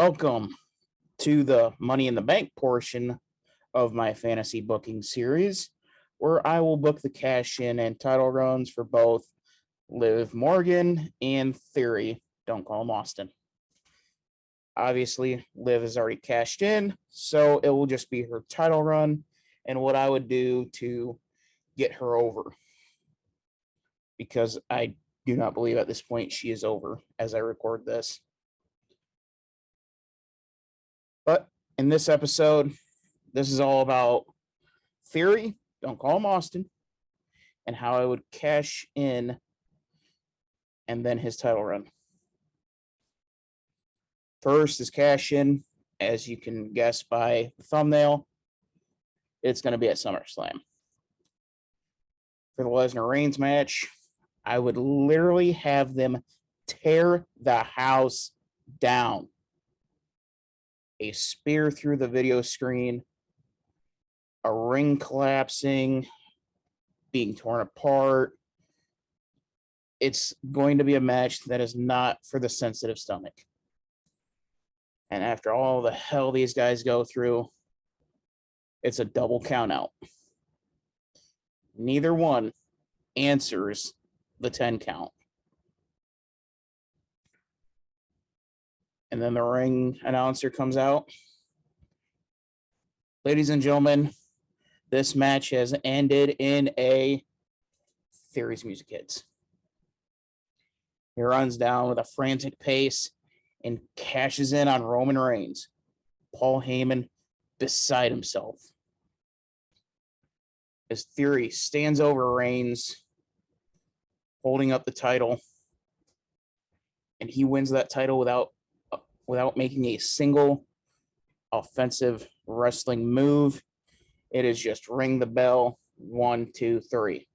Welcome to the Money in the Bank portion of my fantasy booking series, where I will book the cash in and title runs for both Liv Morgan and Theory. Don't call him Austin. Obviously, Liv has already cashed in, so it will just be her title run and what I would do to get her over. Because I do not believe at this point she is over as I record this. But in this episode, this is all about Theory, don't call him Austin, and how I would cash in and then his title run. First is cash in, as you can guess by the thumbnail, it's going to be at SummerSlam. For the Lesnar Reigns match, I would literally have them tear the house down. A spear through the video screen, a ring collapsing, being torn apart. It's going to be a match that is not for the sensitive stomach. And after all the hell these guys go through, it's a double count out. Neither one answers the 10 count. And then the ring announcer comes out. Ladies and gentlemen, this match has ended in a Theory's music hits. He runs down with a frantic pace and cashes in on Roman Reigns. Paul Heyman beside himself. As Theory stands over Reigns, holding up the title, and he wins that title without making a single offensive wrestling move. It is just ring the bell, 1, 2, 3.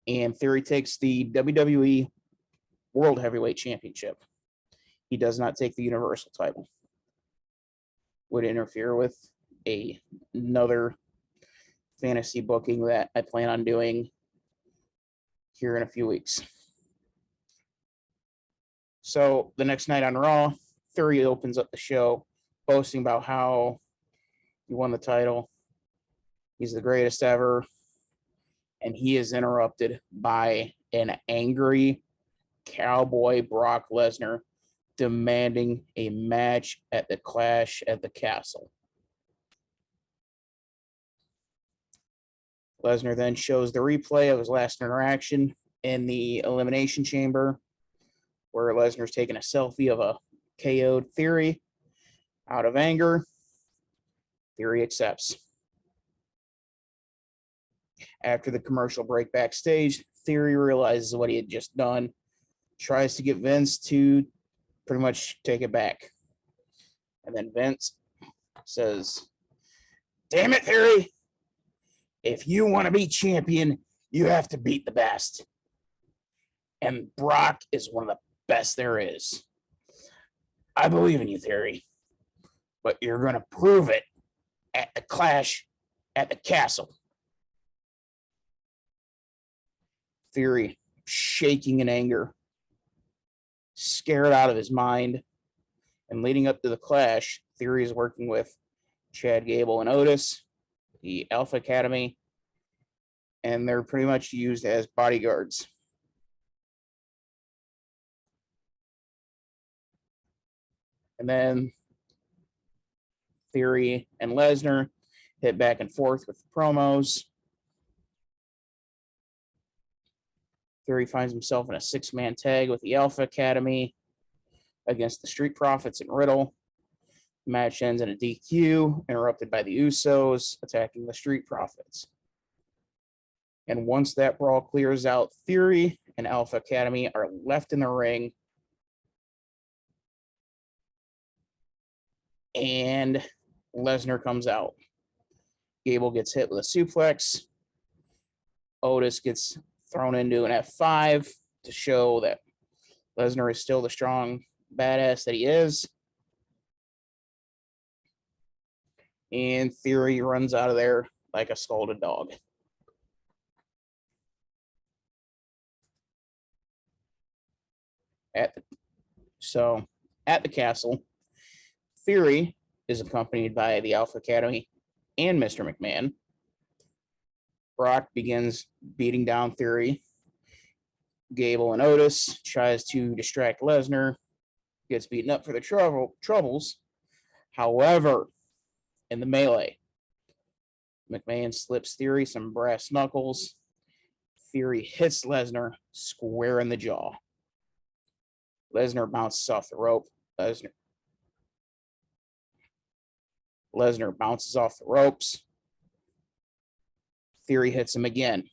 And Theory takes the WWE World Heavyweight Championship. He does not take the Universal title. Would interfere with another fantasy booking that I plan on doing here in a few weeks. So the next night on Raw, Theory opens up the show, boasting about how he won the title. He's the greatest ever. And he is interrupted by an angry cowboy Brock Lesnar demanding a match at the Clash at the Castle. Lesnar then shows the replay of his last interaction in the Elimination Chamber, where Lesnar's taking a selfie of a KO'd Theory. Out of anger, Theory accepts. After the commercial break backstage, Theory realizes what he had just done, tries to get Vince to pretty much take it back. And then Vince says, "Damn it, Theory. If you want to be champion, you have to beat the best. And Brock is one of the best there is. I believe in you, Theory, but you're going to prove it at the Clash at the Castle." Theory, shaking in anger, scared out of his mind. And leading up to the Clash, Theory is working with Chad Gable and Otis, the Alpha Academy, and they're pretty much used as bodyguards. And then Theory and Lesnar hit back and forth with the promos. Theory finds himself in a 6-man tag with the Alpha Academy against the Street Profits and Riddle. The match ends in a DQ, interrupted by the Usos attacking the Street Profits. And once that brawl clears out, Theory and Alpha Academy are left in the ring. And Lesnar comes out. Gable gets hit with a suplex. Otis gets thrown into an F5 to show that Lesnar is still the strong badass that he is. And Theory runs out of there like a scolded dog. At So at the castle, Theory is accompanied by the Alpha Academy and Mr. McMahon. Brock begins beating down Theory. Gable and Otis tries to distract Lesnar, gets beaten up for the troubles. However, in the melee, McMahon slips Theory some brass knuckles. Theory hits Lesnar square in the jaw. Lesnar bounces off the rope. Lesnar bounces off the ropes. Theory hits him again.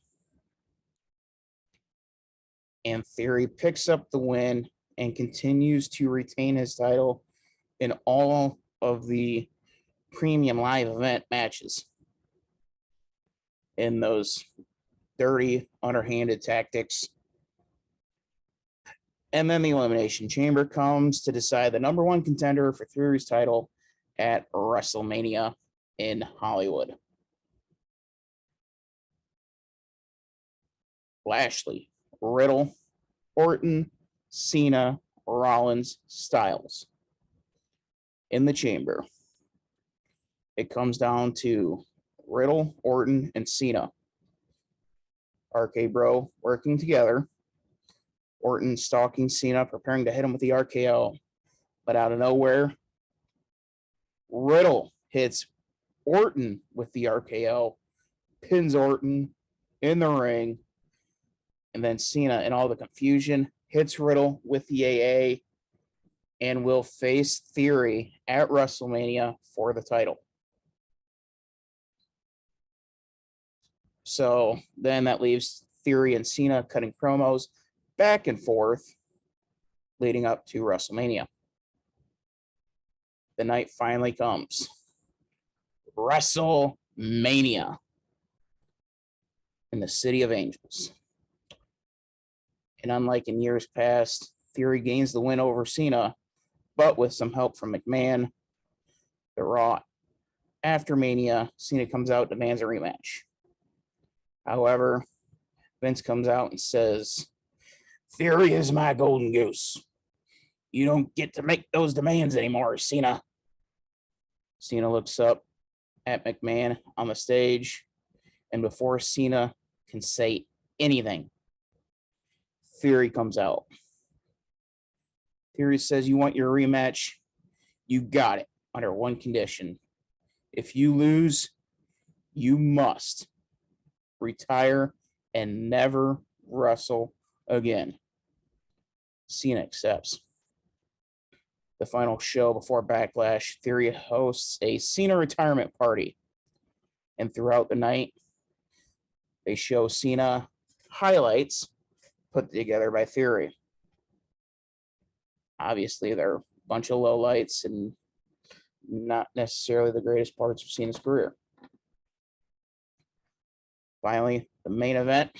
And Theory picks up the win and continues to retain his title in all of the premium live event matches. In those dirty, underhanded tactics. And then the Elimination Chamber comes to decide the number one contender for Theory's title at WrestleMania in Hollywood. Lashley, Riddle, Orton, Cena, Rollins, Styles. In the chamber, it comes down to Riddle, Orton, and Cena. RK Bro working together. Orton stalking Cena, preparing to hit him with the RKO. But out of nowhere, Riddle hits Orton with the RKO, pins Orton in the ring, and then Cena, in all the confusion, hits Riddle with the AA and will face Theory at WrestleMania for the title. So then that leaves Theory and Cena cutting promos back and forth leading up to WrestleMania. The night finally comes. WrestleMania in the City of Angels. And unlike in years past, Theory gains the win over Cena, but with some help from McMahon. The Raw after Mania, Cena comes out, demands a rematch. However, Vince comes out and says, Theory is my golden goose. You don't get to make those demands anymore, Cena. Cena looks up at McMahon on the stage, and before Cena can say anything, Theory comes out. Theory says, you want your rematch? You got it, under one condition. If you lose, you must retire and never wrestle again. Cena accepts. The final show before Backlash, Theory hosts a Cena retirement party. And throughout the night, they show Cena highlights put together by Theory. Obviously, they're a bunch of lowlights and not necessarily the greatest parts of Cena's career. Finally, the main event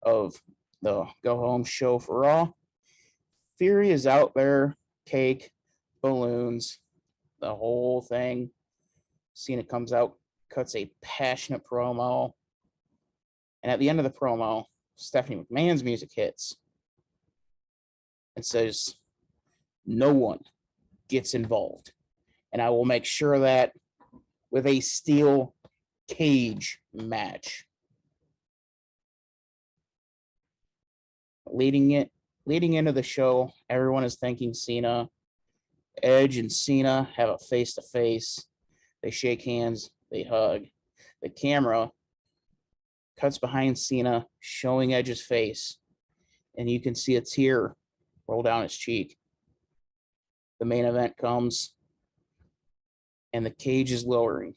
of the go home show for Raw. Theory is out there, cake, balloons, the whole thing. Cena comes out, cuts a passionate promo. And at the end of the promo, Stephanie McMahon's music hits and says, no one gets involved. And I will make sure that with a steel cage match. Leading into the show, everyone is thanking Cena. Edge and Cena have a face-to-face. They shake hands. They hug. The camera cuts behind Cena, showing Edge's face, and you can see a tear roll down his cheek. The main event comes, and the cage is lowering.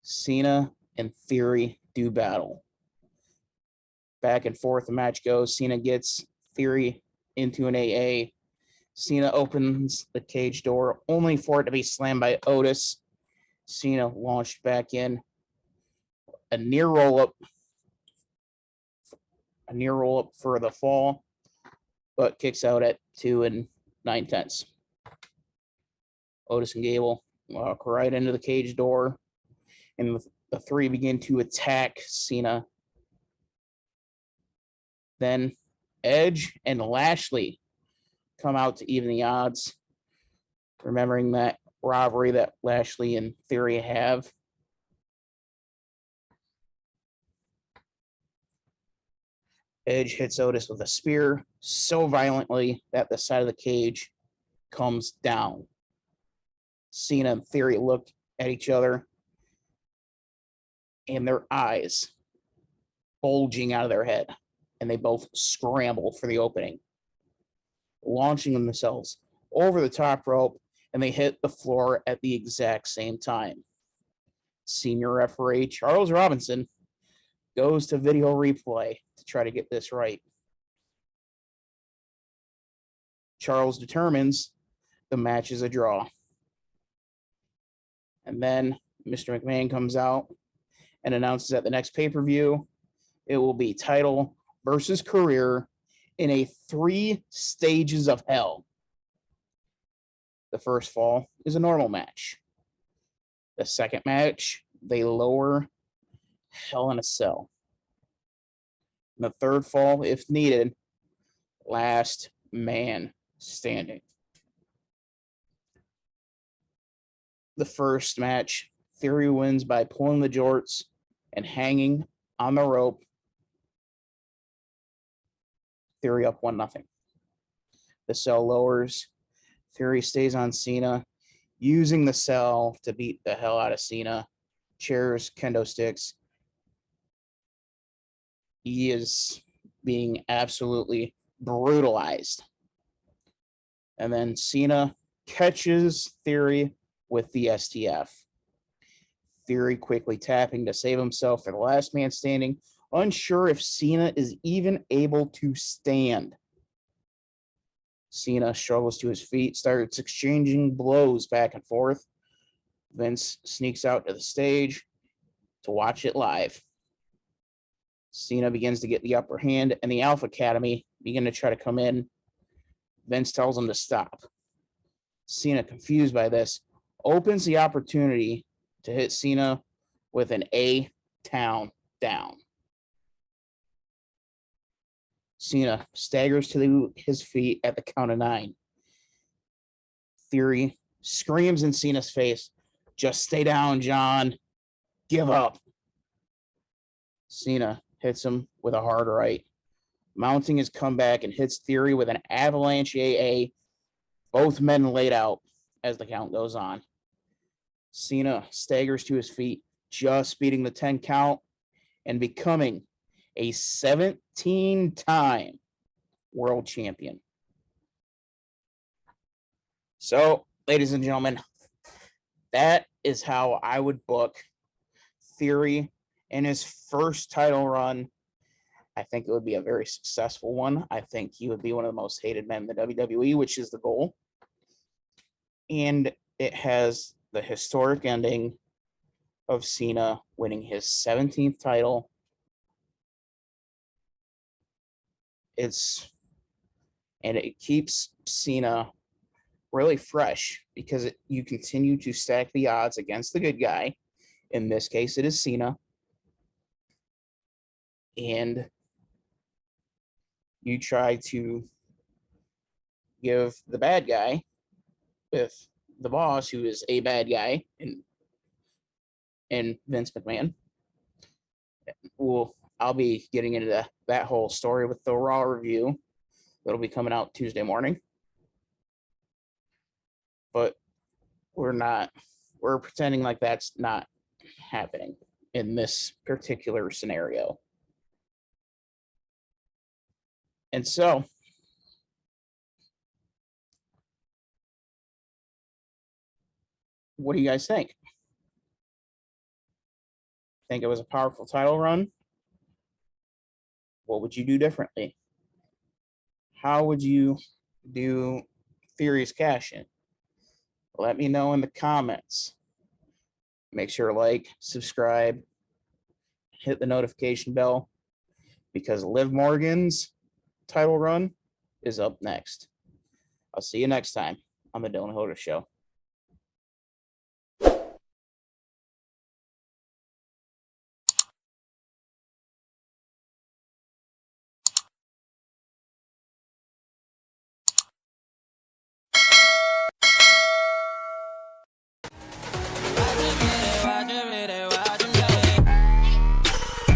Cena and Theory do battle. Back and forth the match goes. Cena gets Theory into an AA. Cena opens the cage door, only for it to be slammed by Otis. Cena launched back in. A near roll-up for the fall, but kicks out at 2 9/10. Otis and Gable walk right into the cage door, and the three begin to attack Cena. Then Edge and Lashley come out to even the odds, remembering that rivalry that Lashley and Theory have. Edge hits Otis with a spear so violently that the side of the cage comes down. Cena and Theory look at each other, and their eyes bulging out of their head, and they both scramble for the opening, launching themselves over the top rope, and they hit the floor at the exact same time. Senior referee Charles Robinson goes to video replay to try to get this right. Charles determines the match is a draw. And then Mr. McMahon comes out and announces that the next pay-per-view, it will be title versus career in a 3 stages of hell. The first fall is a normal match. The second match, they lower Hell in a Cell. And the third fall, if needed, last man standing. The first match, Theory wins by pulling the jorts and hanging on the rope. Theory up 1-0. The cell lowers. Theory stays on Cena, using the cell to beat the hell out of Cena. Chairs, kendo sticks. He is being absolutely brutalized. And then Cena catches Theory with the STF. Theory quickly tapping to save himself for the last man standing, unsure if Cena is even able to stand. Cena struggles to his feet, starts exchanging blows back and forth. Vince sneaks out to the stage to watch it live. Cena begins to get the upper hand, and the Alpha Academy begin to try to come in. Vince tells him to stop. Cena, confused by this, opens the opportunity to hit Cena with an A-Town down. Cena staggers to his feet at the count of 9. Theory screams in Cena's face, "Just stay down, John. Give up." Cena hits him with a hard right, mounting his comeback, and hits Theory with an avalanche AA. Both men laid out as the count goes on. Cena staggers to his feet, just beating the 10 count and becoming a 17-time world champion. So, ladies and gentlemen, that is how I would book Theory in his first title run. I think it would be a very successful one. I think he would be one of the most hated men in the WWE, which is the goal. And it has the historic ending of Cena winning his 17th title. It keeps Cena really fresh because you continue to stack the odds against the good guy. In this case, it is Cena. And you try to give the bad guy with the boss, who is a bad guy, and Vince McMahon. I'll be getting into that whole story with the Raw review that'll be coming out Tuesday morning. But we're pretending like that's not happening in this particular scenario. And so, what do you guys think? Think it was a powerful title run? What would you do differently? How would you do Theory's cash in? Let me know in the comments. Make sure to like, subscribe, hit the notification bell, because Liv Morgan's title run is up next. I'll see you next time on the Dylan Hodder Show.